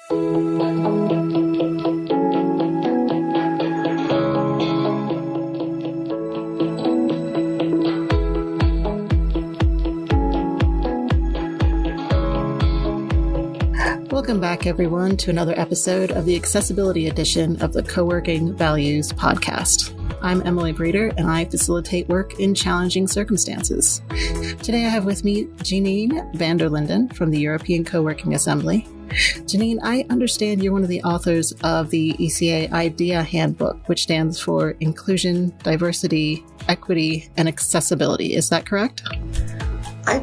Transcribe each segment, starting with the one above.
Welcome back, everyone, to another episode of the accessibility edition of the Coworking Values podcast. I'm Emily Breeder, and I facilitate work in challenging circumstances. Today I have with me Jeannine van der Linden from the European Coworking Assembly. Jeannine, I understand you're one of the authors of the ECA IDEA Handbook, which stands for Inclusion, Diversity, Equity, and Accessibility. Is that correct? I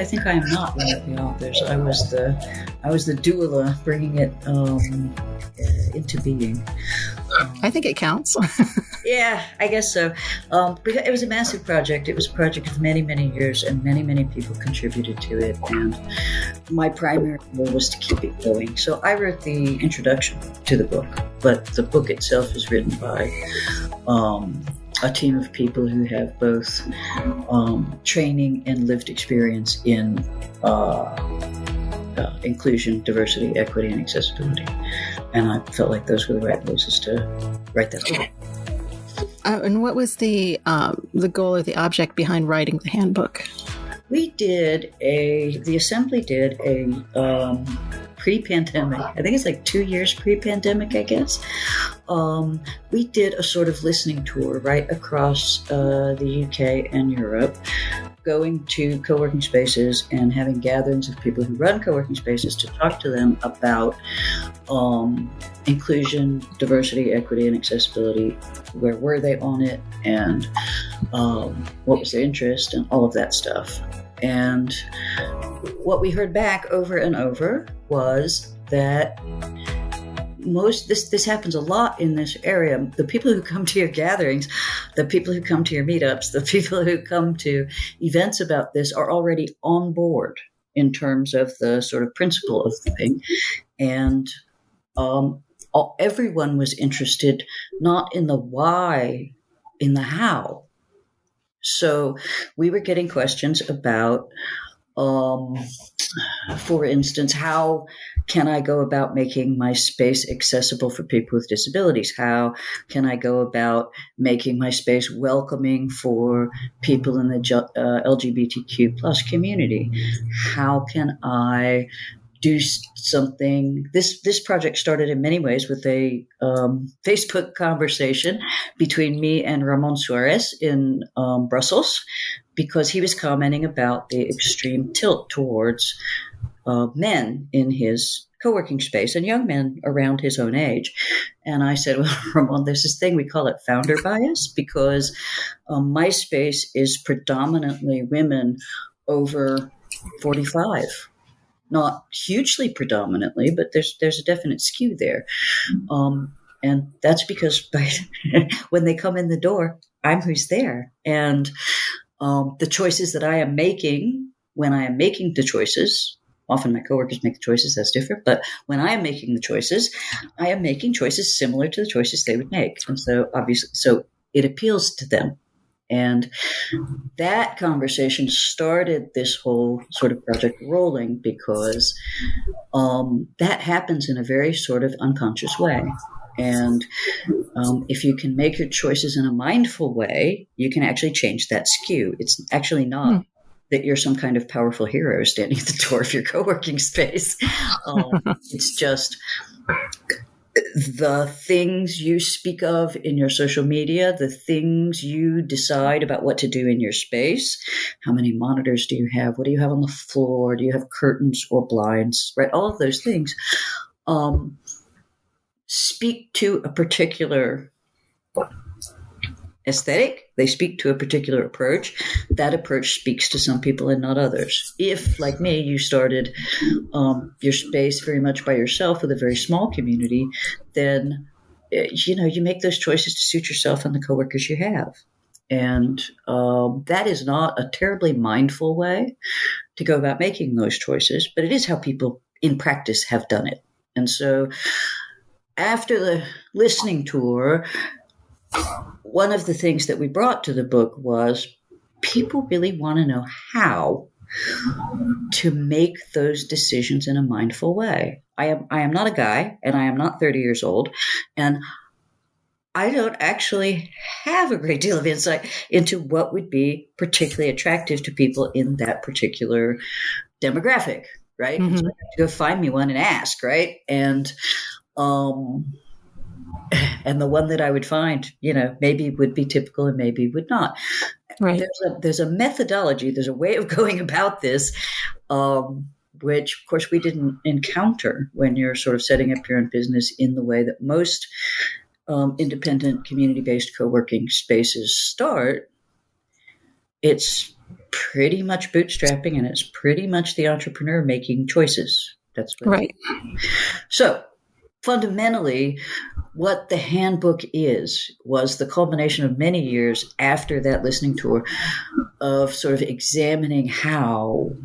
think I am not one of the authors. I was the doula bringing it into being. I think it counts. Yeah, I guess so. It was a massive project. It was a project of many, many years, and many, many people contributed to it. And my primary goal was to keep it going. So I wrote the introduction to the book, but the book itself is written by a team of people who have both training and lived experience in inclusion, diversity, equity, and accessibility. And I felt like those were the right places to write that book. And what was the goal or the object behind writing the handbook? The Assembly did a pre-pandemic, I think it's like 2 years pre-pandemic, I guess. We did a sort of listening tour right across the UK and Europe, going to co-working spaces and having gatherings of people who run co-working spaces to talk to them about inclusion, diversity, equity, and accessibility. Where were they on it, and what was their interest, and all of that stuff. And what we heard back over and over was that this happens a lot in this area. The people who come to your gatherings, the people who come to your meetups, the people who come to events about this are already on board in terms of the sort of principle of the thing. And everyone was interested not in the why, in the how. So we were getting questions about, for instance, how can I go about making my space accessible for people with disabilities? How can I go about making my space welcoming for people in the LGBTQ plus community? How can I do something? This project started in many ways with a Facebook conversation between me and Ramon Suarez in Brussels, because he was commenting about the extreme tilt towards men in his co-working space and young men around his own age. And I said, well, Ramon, there's this thing, we call it founder bias, because my space is predominantly women over 45. Not hugely predominantly, but there's a definite skew there. And that's because when they come in the door, I'm who's there. And the choices that I am making, when I am making the choices, often my coworkers make the choices, that's different. But when I am making the choices, I am making choices similar to the choices they would make. And so obviously, so it appeals to them. And that conversation started this whole sort of project rolling, because that happens in a very sort of unconscious way. And if you can make your choices in a mindful way, you can actually change that skew. It's actually not that you're some kind of powerful hero standing at the door of your co-working space. It's just the things you speak of in your social media, the things you decide about what to do in your space. How many monitors do you have? What do you have on the floor? Do you have curtains or blinds? Right? All of those things speak to a particular aesthetic. They speak to a particular approach. That approach speaks to some people and not others. If, like me, you started your space very much by yourself with a very small community, then you make those choices to suit yourself and the coworkers you have. And that is not a terribly mindful way to go about making those choices, but it is how people in practice have done it. And so after the listening tour, one of the things that we brought to the book was people really want to know how to make those decisions in a mindful way. I am not a guy, and I am not 30 years old, and I don't actually have a great deal of insight into what would be particularly attractive to people in that particular demographic, right? Mm-hmm. So I have to go find me one and ask, right? And the one that I would find, maybe would be typical and maybe would not. Right. There's a methodology, there's a way of going about this, which, of course, we didn't encounter when you're sort of setting up your own business in the way that most independent, community-based co-working spaces start. It's pretty much bootstrapping, and it's pretty much the entrepreneur making choices. That's what right. So, fundamentally, what the handbook was the culmination of many years after that listening tour of sort of examining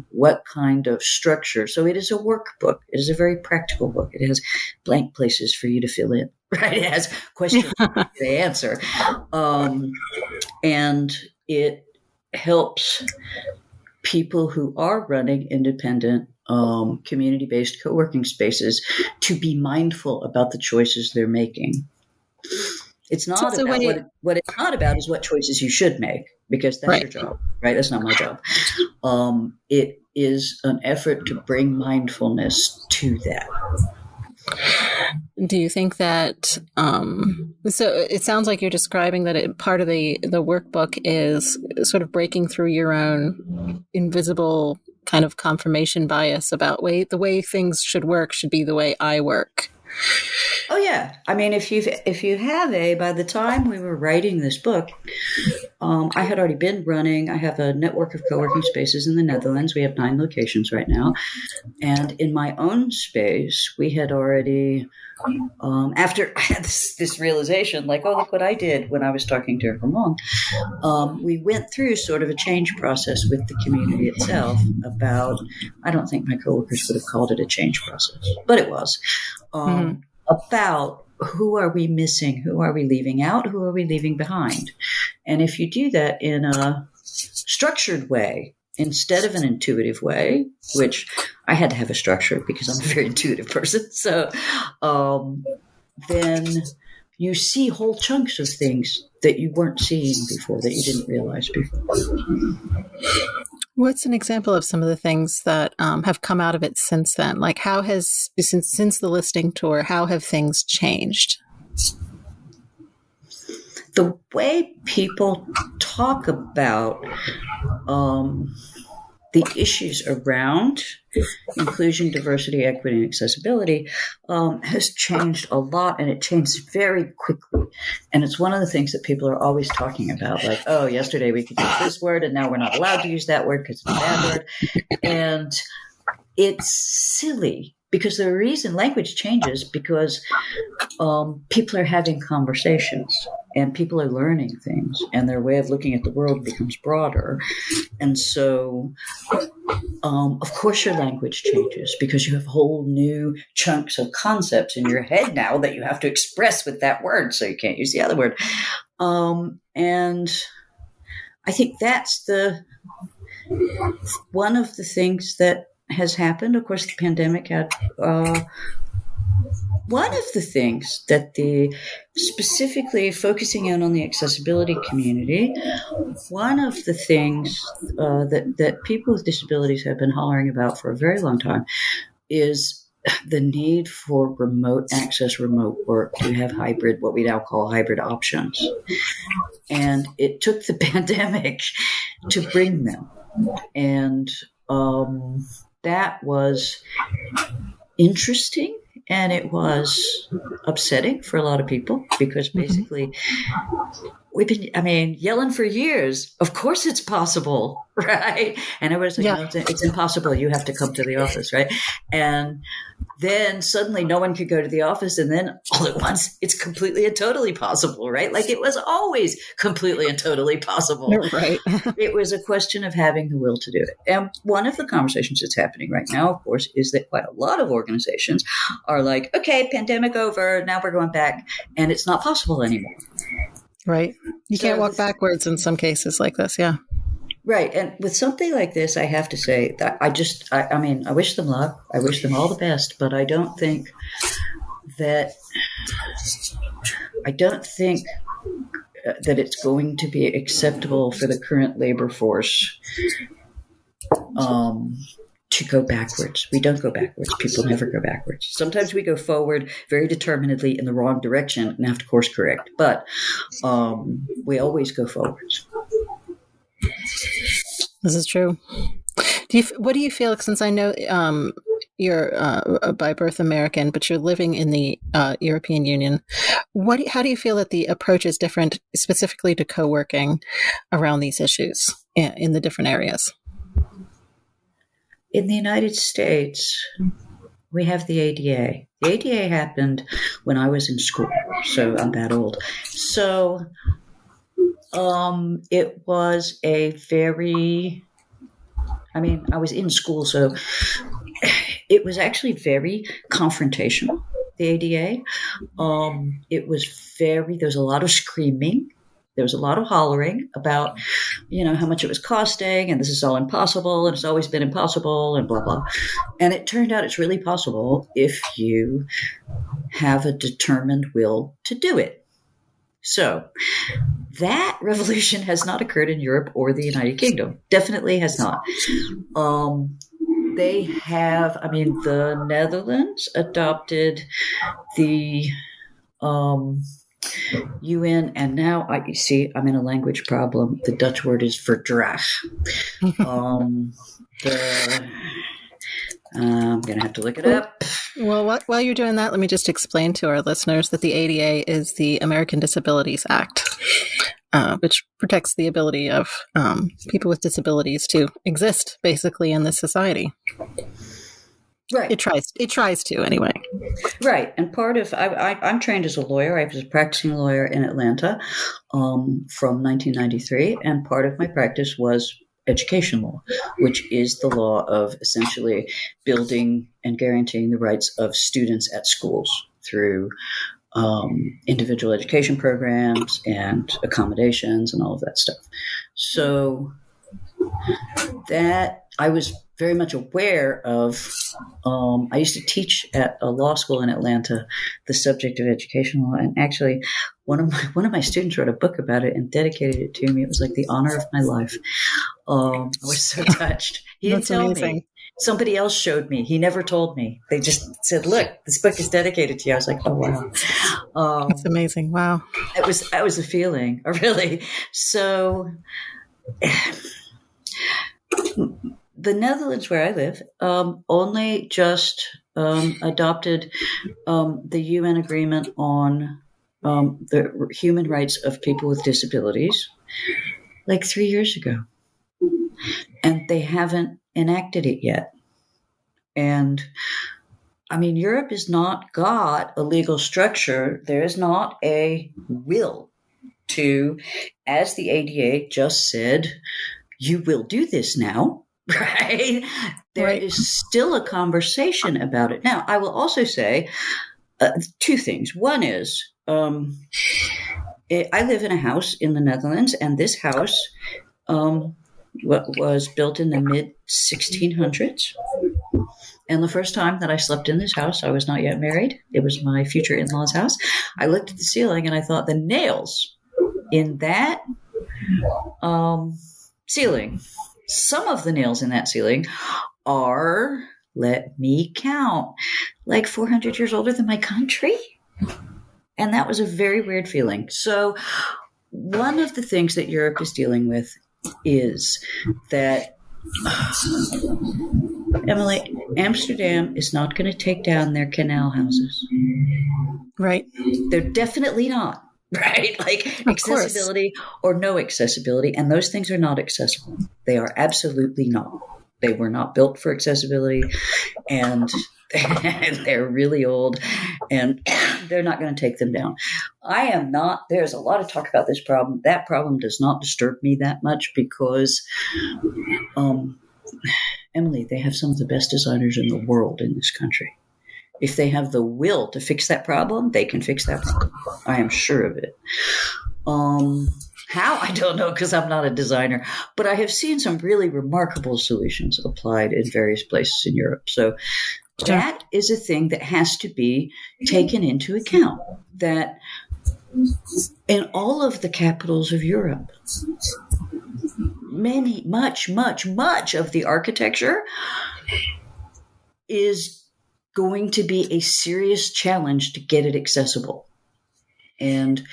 what kind of structure. So it is a workbook. It is a very practical book. It has blank places for you to fill in, right? It has questions for you to answer. And it helps people who are running independent community-based co-working spaces to be mindful about the choices they're making. It's not about what it's not about is what choices you should make, because that's right. Your job, right? That's not my job. It is an effort to bring mindfulness to that. Do you think that, so it sounds like you're describing that part of the workbook is sort of breaking through your own invisible kind of confirmation bias about the way things should work should be the way I work. Oh yeah. I mean, if you have by the time we were writing this book, I had already been running. I have a network of co-working spaces in the Netherlands. We have 9 locations right now. And in my own space, we had already, after I had this realization, like, oh, look what I did when I was talking to Ramon, we went through sort of a change process with the community itself about, I don't think my coworkers would have called it a change process, but it was, about who are we missing? Who are we leaving out? Who are we leaving behind? And if you do that in a structured way, instead of an intuitive way, which I had to have a structure because I'm a very intuitive person. So then you see whole chunks of things that you weren't seeing before, that you didn't realize before. What's an example of some of the things that have come out of it since then? Like, how has, since the listening tour, how have things changed? The way people talk about the issues around inclusion, diversity, equity, and accessibility has changed a lot, and it changed very quickly. And it's one of the things that people are always talking about, like, oh, yesterday we could use this word, and now we're not allowed to use that word because it's a bad word. And it's silly, because the reason language changes because people are having conversations, and people are learning things, and their way of looking at the world becomes broader. And so, of course, your language changes because you have whole new chunks of concepts in your head now that you have to express with that word, so you can't use the other word. And I think that's one of the things that has happened. Of course, the pandemic had one of the things that specifically focusing in on the accessibility community, one of the things that people with disabilities have been hollering about for a very long time is the need for remote access, remote work. We have what we now call hybrid options. And it took the pandemic to bring them. And that was interesting. And it was upsetting for a lot of people because basically we've been, yelling for years. Of course it's possible, right? And everybody's like, no, it's impossible. You have to come to the office, right? And then suddenly no one could go to the office. And then all at once it's completely and totally possible, right? Like it was always completely and totally possible. Right. It was a question of having the will to do it. And one of the conversations that's happening right now, of course, is that quite a lot of organizations are like, okay, pandemic over, now we're going back, and it's not possible anymore. Right. You can't walk backwards in some cases like this. Yeah. Right. And with something like this, I have to say that I mean, I wish them luck. I wish them all the best, but I don't think that that it's going to be acceptable for the current labor force to go backwards. We don't go backwards. People never go backwards. Sometimes we go forward very determinedly in the wrong direction and have to course correct, but we always go forwards. This is true. What do you feel, since I know you're by birth American, but you're living in the European Union, how do you feel that the approach is different specifically to co-working around these issues in the different areas? In the United States, we have the ADA. The ADA happened when I was in school, so I'm that old. So it was I was in school, so it was actually very confrontational, the ADA. There was a lot of screaming. There was a lot of hollering about, how much it was costing, and this is all impossible, and it's always been impossible, and blah, blah. And it turned out it's really possible if you have a determined will to do it. So that revolution has not occurred in Europe or the United Kingdom. Definitely has not. The Netherlands adopted the UN, and now I'm in a language problem. The Dutch word is verdrag. I'm going to have to look it up. Well, while you're doing that, let me just explain to our listeners that the ADA is the American Disabilities Act, which protects the ability of people with disabilities to exist basically in this society. Right. It tries to anyway. Right. And part of, I'm trained as a lawyer. I was a practicing lawyer in Atlanta from 1993. And part of my practice was education law, which is the law of essentially building and guaranteeing the rights of students at schools through individual education programs and accommodations and all of that stuff. So that I was very much aware of. I used to teach at a law school in Atlanta the subject of education law, and actually one of my students wrote a book about it and dedicated it to me. It was like the honor of my life. I was so touched. He didn't tell me. Somebody else showed me. He never told me. They just said, "Look, this book is dedicated to you." I was like, "Oh wow, that's amazing! Wow." That was a feeling, really. So. The Netherlands, where I live, only just adopted the UN agreement on the human rights of people with disabilities like 3 years ago. And they haven't enacted it yet. And Europe has not got a legal structure. There is not a will to, as the ADA just said, you will do this now. Right? There is still a conversation about it. Now, I will also say two things. One is I live in a house in the Netherlands, and this house was built in the mid-1600s. And the first time that I slept in this house, I was not yet married. It was my future in-law's house. I looked at the ceiling, and I thought the nails in that ceiling, some of the nails in that ceiling are, let me count, like 400 years older than my country. And that was a very weird feeling. So one of the things that Europe is dealing with is that, Emily, Amsterdam is not going to take down their canal houses. Right. They're definitely not. Right? Like accessibility or no accessibility. And those things are not accessible. They are absolutely not. They were not built for accessibility, and they're really old, and they're not going to take them down. There's a lot of talk about this problem. That problem does not disturb me that much because, Emily, they have some of the best designers in the world in this country. If they have the will to fix that problem, they can fix that problem. I am sure of it. How? I don't know because I'm not a designer, but I have seen some really remarkable solutions applied in various places in Europe. So that is a thing that has to be taken into account, that in all of the capitals of Europe, much of the architecture is going to be a serious challenge to get it accessible. And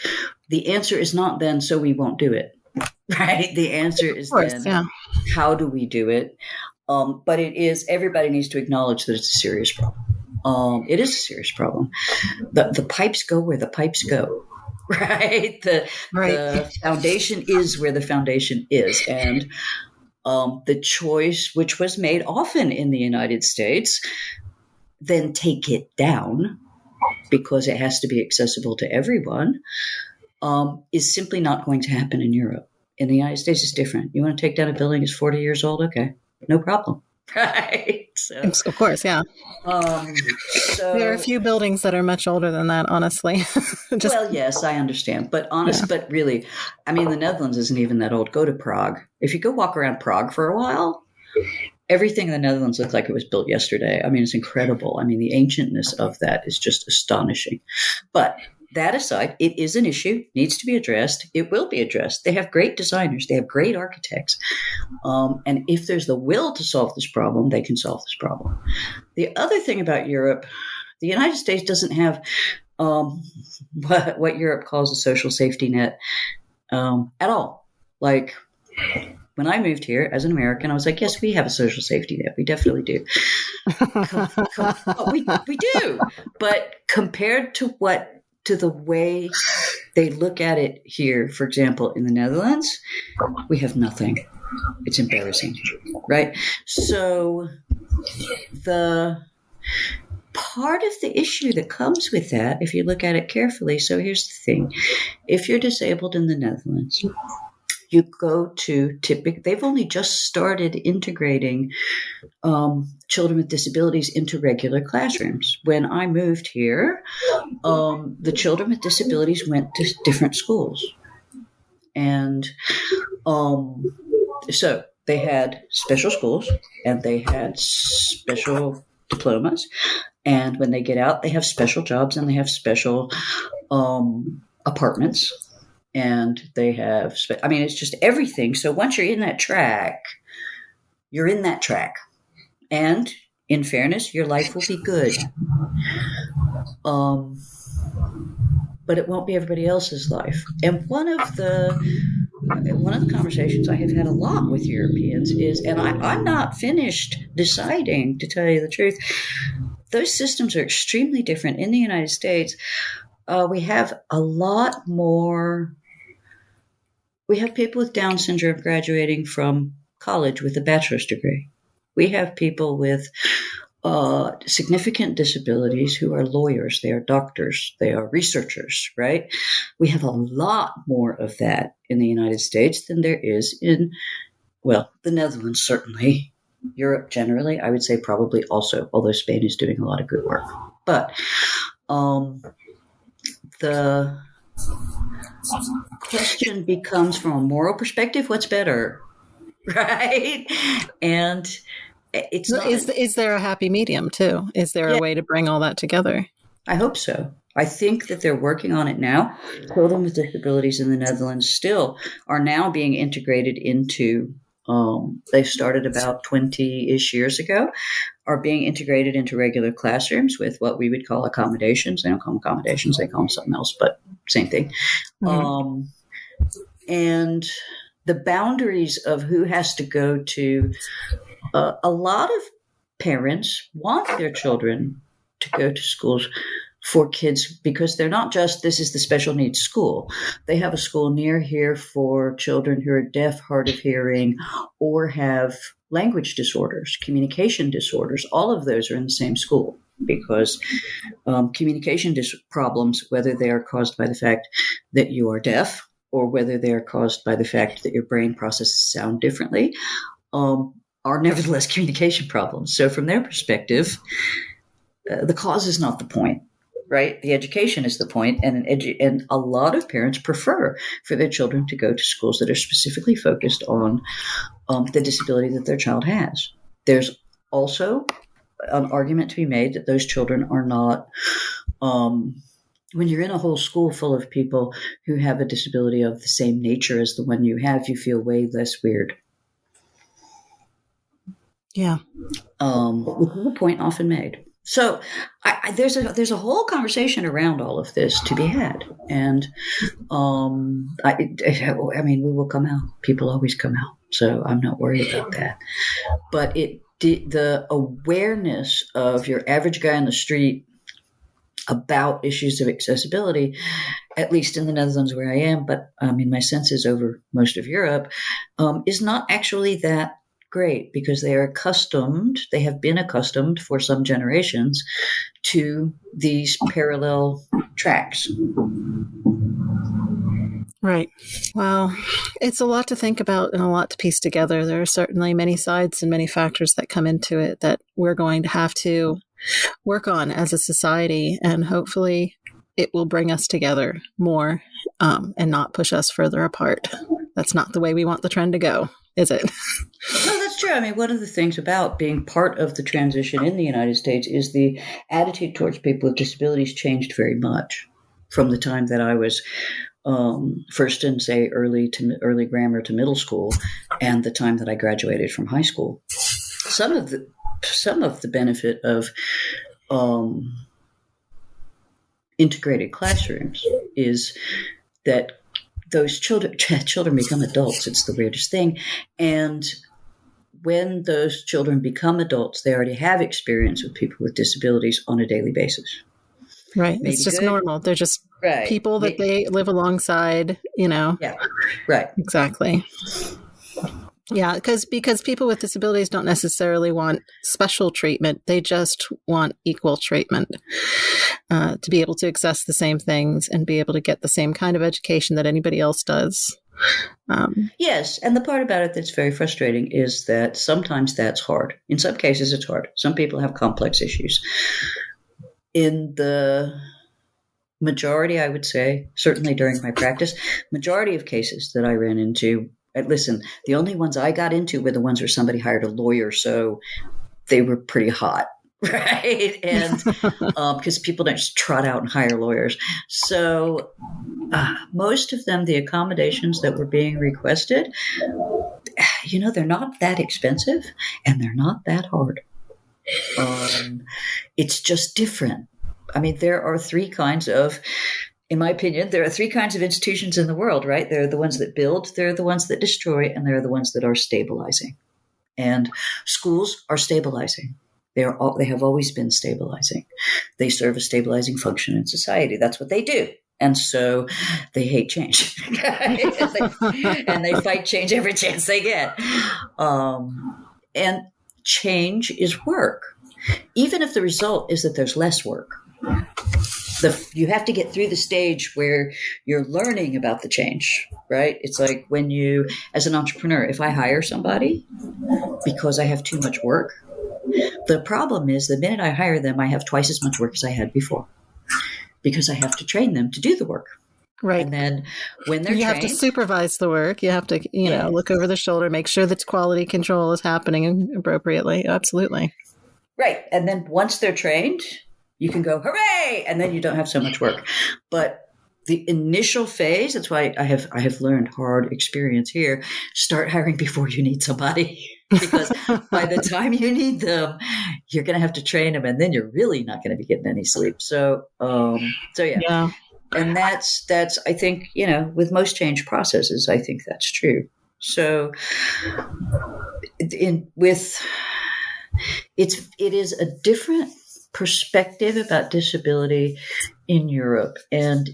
the answer is not then, so we won't do it, right? The answer is how do we do it? But it is, everybody needs to acknowledge that it's a serious problem. It is a serious problem. The pipes go where the pipes go, right? The foundation is where the foundation is. And the choice, which was made often in the United States, then take it down because it has to be accessible to everyone, is simply not going to happen in Europe. In the United States, it's different. You want to take down a building that's 40 years old? Okay, no problem. Right? So, of course, yeah. There are a few buildings that are much older than that, honestly. Well, yes, I understand. But but really, I mean, the Netherlands isn't even that old. Go to Prague. If you go walk around Prague for a while, everything in the Netherlands looks like it was built yesterday. I mean, it's incredible. I mean, the ancientness of that is just astonishing. But that aside, it is an issue, needs to be addressed. It will be addressed. They have great designers. They have great architects. And if there's the will to solve this problem, they can solve this problem. The other thing about Europe, the United States doesn't have what Europe calls a social safety net at all. Like, when I moved here as an American, I was like, yes, we have a social safety net. We definitely do. We do. But compared to the way they look at it here, for example, in the Netherlands, we have nothing. It's embarrassing, right? So the part of the issue that comes with that, if you look at it carefully, so here's the thing. If you're disabled in the Netherlands, you go to they've only just started integrating children with disabilities into regular classrooms. When I moved here, the children with disabilities went to different schools. And so they had special schools and they had special diplomas. And when they get out, they have special jobs and they have special apartments. And they have, it's just everything. So once you're in that track, you're in that track. And in fairness, your life will be good. But it won't be everybody else's life. And one of the conversations I have had a lot with Europeans is, and I'm not finished deciding, to tell you the truth, those systems are extremely different. In the United States, we have a lot more. We have people with Down syndrome graduating from college with a bachelor's degree. We have people with significant disabilities who are lawyers. They are doctors. They are researchers, right? We have a lot more of that in the United States than there is in, the Netherlands, certainly. Europe generally, I would say probably also, although Spain is doing a lot of good work. But the question becomes, from a moral perspective, what's better, right? And it's not. Is there a happy medium too? Is there a way to bring all that together? I hope so. I think that they're working on it now. Children with disabilities in the Netherlands still are now being integrated into. They started about 20-ish years ago, are being integrated into regular classrooms with what we would call accommodations. They don't call them accommodations, they call them something else, but same thing. Mm-hmm. And the boundaries of who has to go to, a lot of parents want their children to go to schools for kids because they're not just, this is the special needs school. They have a school near here for children who are deaf, hard of hearing, or have language disorders, communication disorders. All of those are in the same school because communication problems, whether they are caused by the fact that you are deaf or whether they are caused by the fact that your brain processes sound differently, are nevertheless communication problems. So from their perspective, the cause is not the point. right? The education is the point, and and a lot of parents prefer for their children to go to schools that are specifically focused on the disability that their child has. There's also an argument to be made that those children are not, when you're in a whole school full of people who have a disability of the same nature as the one you have, you feel way less weird. Yeah. Which is a point often made. So there's a whole conversation around all of this to be had, and I mean, we will come out. People always come out, so I'm not worried about that. But the awareness of your average guy on the street about issues of accessibility, at least in the Netherlands where I am, but in my sense is over most of Europe, is not actually that great, because they have been accustomed for some generations to these parallel tracks. Right. Well, it's a lot to think about and a lot to piece together. There are certainly many sides and many factors that come into it that we're going to have to work on as a society, and hopefully it will bring us together more and not push us further apart. That's not the way we want the trend to go, is it? No, that's true. I mean, one of the things about being part of the transition in the United States is the attitude towards people with disabilities changed very much from the time that I was first in, say, early grammar to middle school, and the time that I graduated from high school. Some of the benefit of integrated classrooms is that those children become adults. It's the weirdest thing. And when those children become adults, they already have experience with people with disabilities on a daily basis. Right. Maybe it's just good. Normal. They're just people that they live alongside, Yeah. Right. Exactly. Yeah. Because people with disabilities don't necessarily want special treatment. They just want equal treatment to be able to access the same things and be able to get the same kind of education that anybody else does. Yes. And the part about it that's very frustrating is that sometimes that's hard. In some cases, it's hard. Some people have complex issues. In the majority, I would say, certainly during my practice, majority of cases that I ran into, listen, the only ones I got into were the ones where somebody hired a lawyer, so they were pretty hot, right? And because people don't just trot out and hire lawyers. So most of them, the accommodations that were being requested, they're not that expensive and they're not that hard. It's just different. I mean, there are three kinds of, in my opinion, there are three kinds of institutions in the world, right? There are the ones that build, there are the ones that destroy, and there are the ones that are stabilizing. And schools are stabilizing. They have always been stabilizing. They serve a stabilizing function in society. That's what they do. And so they hate change. and they fight change every chance they get. And change is work. Even if the result is that there's less work. You have to get through the stage where you're learning about the change, right? It's like when you, as an entrepreneur, if I hire somebody because I have too much work, the problem is the minute I hire them, I have twice as much work as I had before because I have to train them to do the work. Right. And then when they're trained, have to supervise the work. You have to, look over their shoulder, make sure that quality control is happening appropriately. Absolutely. Right. And then once they're trained, you can go, hooray! And then you don't have so much work. But the initial phase, that's why I have learned hard experience here, start hiring before you need somebody. Because by the time you need them, you're going to have to train them, and then you're really not going to be getting any sleep. So yeah. And that's I think, with most change processes, I think that's true. So it is a different perspective about disability in Europe, and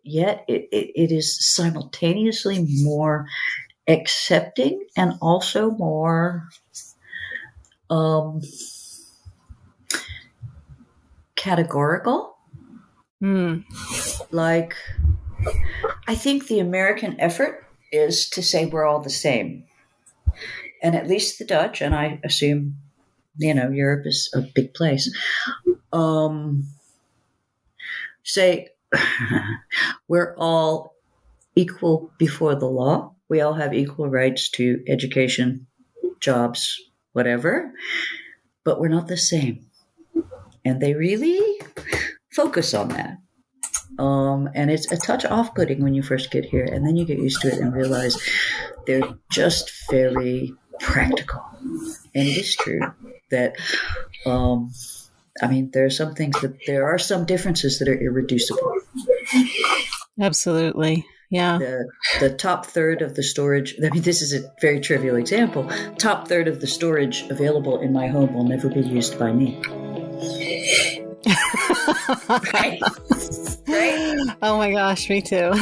yet it is simultaneously more accepting and also more categorical. Like, I think the American effort is to say we're all the same, and at least the Dutch, and I assume Europe is a big place. say we're all equal before the law. We all have equal rights to education, jobs, whatever, but we're not the same. And they really focus on that. And it's a touch off-putting when you first get here, and then you get used to it and realize they're just very practical. And it is true that, there are some things there are some differences that are irreducible. Absolutely. Yeah. The top third of the storage, this is a very trivial example, top third of the storage available in my home will never be used by me. Right? Oh my gosh, me too.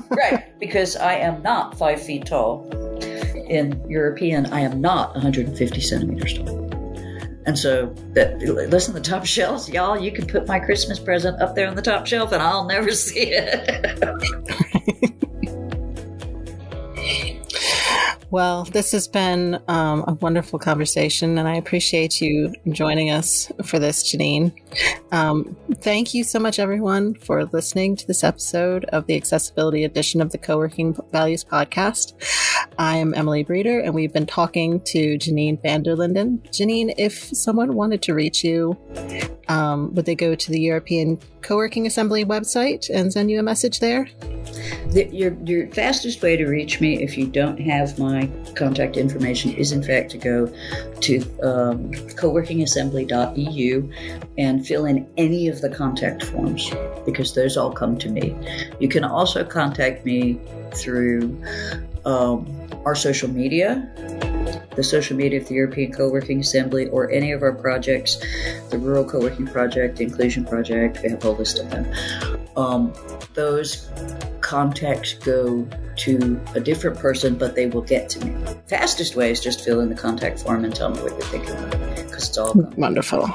Right, because I am not 5 feet tall. In European, I am not 150 centimeters tall. And so, listen, the top shelves, y'all, you can put my Christmas present up there on the top shelf and I'll never see it. Well, this has been a wonderful conversation, and I appreciate you joining us for this, Jeannine. Thank you so much, everyone, for listening to this episode of the Accessibility Edition of the Coworking Values Podcast. I am Emily Breeder, and we've been talking to Jeannine van der Linden. Jeannine, if someone wanted to reach you, would they go to the European Coworking Assembly website and send you a message there? Your fastest way to reach me, if you don't have my contact information, is in fact to go to coworkingassembly.eu and fill in any of the contact forms, because those all come to me. You can also contact me through our social media, the social media of the European Coworking Assembly, or any of our projects, the Rural Coworking Project, Inclusion Project. We have a whole list of them. Those contacts go to a different person, but they will get to me. Fastest way is just fill in the contact form and tell me what you're thinking of it, because it's all wonderful.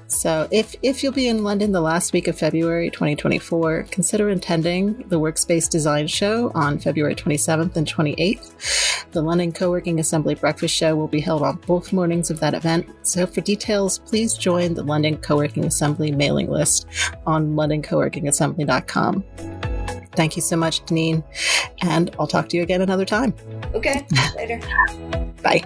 So if you'll be in London the last week of February 2024, consider attending the Workspace Design Show on February 27th and 28th. The London Coworking Assembly Breakfast Show will be held on both mornings of that event. So for details, please join the London Coworking Assembly mailing list on londoncoworkingassembly.com. Thank you so much, Jeannine, and I'll talk to you again another time. Okay, later. Bye.